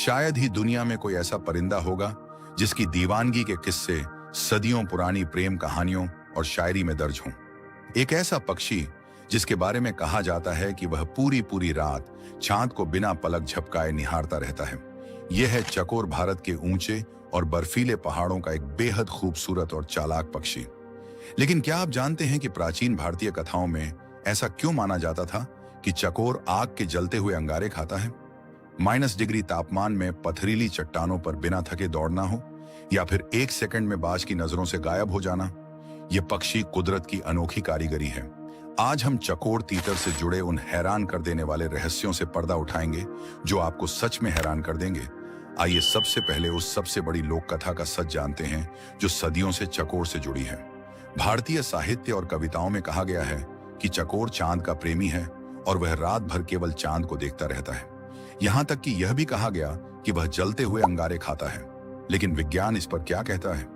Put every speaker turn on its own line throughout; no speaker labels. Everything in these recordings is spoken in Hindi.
शायद ही दुनिया में कोई ऐसा परिंदा होगा जिसकी दीवानगी के किस्से सदियों पुरानी प्रेम कहानियों और शायरी में दर्ज हों। एक ऐसा पक्षी जिसके बारे में कहा जाता है कि वह पूरी पूरी रात चांद को बिना पलक झपकाए निहारता रहता है। यह है चकोर, भारत के ऊंचे और बर्फीले पहाड़ों का एक बेहद खूबसूरत और चालाक पक्षी। लेकिन क्या आप जानते हैं कि प्राचीन भारतीय कथाओं में ऐसा क्यों माना जाता था कि चकोर आग के जलते हुए अंगारे खाता है? -डिग्री तापमान में पथरीली चट्टानों पर बिना थके दौड़ना हो, या फिर 1 सेकंड में बाज की नजरों से गायब हो जाना, यह पक्षी कुदरत की अनोखी कारीगरी है। आज हम चकोर तीतर से जुड़े उन हैरान कर देने वाले रहस्यों से पर्दा उठाएंगे जो आपको सच में हैरान कर देंगे। आइए सबसे पहले उस सबसे बड़ी लोक कथा का सच जानते हैं जो सदियों से चकोर से जुड़ी है। भारतीय साहित्य और कविताओं में कहा गया है कि चकोर चांद का प्रेमी है और वह रात भर केवल चांद को देखता रहता है। यहां तक कि यह भी कहा गया कि वह जलते हुए अंगारे खाता है। लेकिन विज्ञान इस पर क्या कहता है?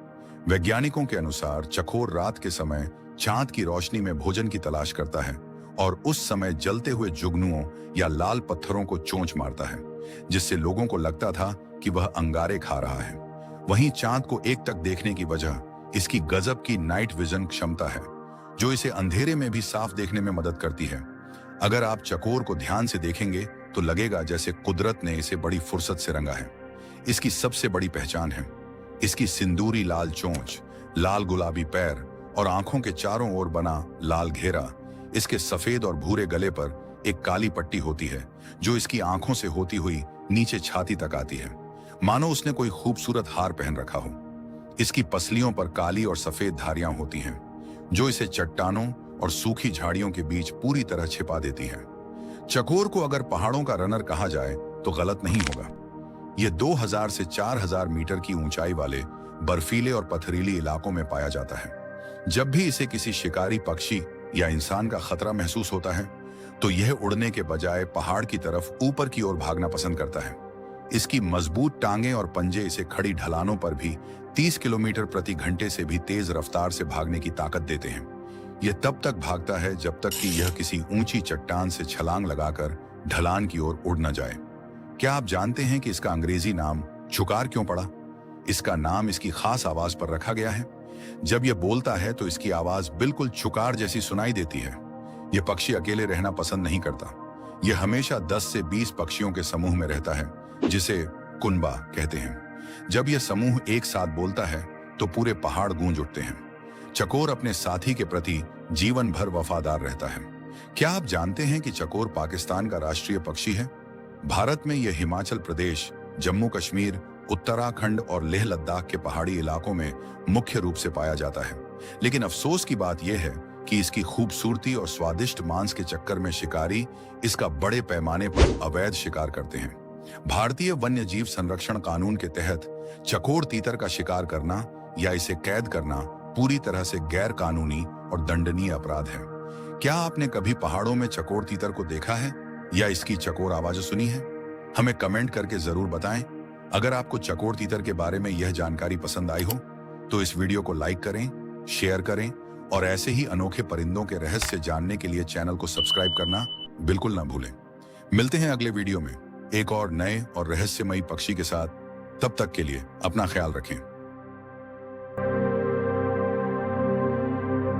वैज्ञानिकों के अनुसार चकोर रात के समय चांद की रोशनी में भोजन की तलाश करता है और उस समय जलते हुए जुगनुओं या लाल पत्थरों को चोंच मारता है, जिससे लोगों को लगता था कि वह अंगारे खा रहा है। वहीं चांद को एक टक देखने की वजह इसकी गजब की नाइट विजन क्षमता है, जो इसे अंधेरे में भी साफ देखने में मदद करती है। अगर आप चकोर को ध्यान से देखेंगे तो लगेगा जैसे कुदरत ने इसे बड़ी फुर्सत से रंगा है। इसकी सबसे बड़ी पहचान है इसकी सिंदूरी लाल चोंच, लाल गुलाबी पैर और आंखों के चारों ओर बना लाल घेरा। इसके सफेद और भूरे गले पर एक काली पट्टी होती है जो इसकी आंखों से होती हुई नीचे छाती तक आती है, मानो उसने कोई खूबसूरत हार पहन रखा हो। इसकी पसलियों पर काली और सफेद धारियां होती हैं जो इसे चट्टानों और सूखी झाड़ियों के बीच पूरी तरह छिपा देती हैं। चकोर को अगर पहाड़ों का रनर कहा जाए तो गलत नहीं होगा। यह 2000 से 4000 मीटर की ऊंचाई वाले बर्फीले और पथरीली इलाकों में पाया जाता है। जब भी इसे किसी शिकारी पक्षी या इंसान का खतरा महसूस होता है तो यह उड़ने के बजाय पहाड़ की तरफ ऊपर की ओर भागना पसंद करता है। इसकी मजबूत टांगें और पंजे इसे खड़ी ढलानों पर भी 30 किलोमीटर प्रति घंटे से भी तेज रफ्तार से भागने की ताकत देते हैं। यह तब तक भागता है जब तक कि यह किसी ऊंची चट्टान से छलांग लगाकर ढलान की ओर उड़ न जाए। क्या आप जानते हैं कि इसका अंग्रेजी नाम चुकार क्यों पड़ा? इसका नाम इसकी खास आवाज पर रखा गया है। जब यह बोलता है तो इसकी आवाज बिल्कुल चुकार जैसी सुनाई देती है। यह पक्षी अकेले रहना पसंद नहीं करता। यह हमेशा 10 से 20 पक्षियों के समूह में रहता है, जिसे कुनबा कहते हैं। जब यह समूह एक साथ बोलता है तो पूरे पहाड़ गूंज उठते हैं। चकोर अपने साथी के प्रति जीवन भर वफादार रहता है। क्या आप जानते हैं कि चकोर पाकिस्तान का राष्ट्रीय पक्षी है? भारत में यह हिमाचल प्रदेश, जम्मू कश्मीर, उत्तराखंड और लेह लद्दाख के पहाड़ी इलाकों में मुख्य रूप से पाया जाता है। लेकिन अफसोस की बात यह है कि इसकी खूबसूरती और स्वादिष्ट मांस के चक्कर में शिकारी इसका बड़े पैमाने पर अवैध शिकार करते हैं। भारतीय वन्य जीव संरक्षण कानून के तहत चकोर तीतर का शिकार करना या इसे कैद करना पूरी तरह से गैर कानूनी और दंडनीय अपराध है। क्या आपने कभी पहाड़ों में चकोर तीतर को देखा है या इसकी चकोर आवाज सुनी है? हमें कमेंट करके जरूर बताएं। अगर आपको चकोर तीतर के बारे में यह जानकारी पसंद आई हो तो इस वीडियो को लाइक करें, शेयर करें और ऐसे ही अनोखे परिंदों के रहस्य जानने के लिए चैनल को सब्सक्राइब करना बिल्कुल ना भूलें। मिलते हैं अगले वीडियो में एक और नए और रहस्यमयी पक्षी के साथ। तब तक के लिए अपना ख्याल रखें।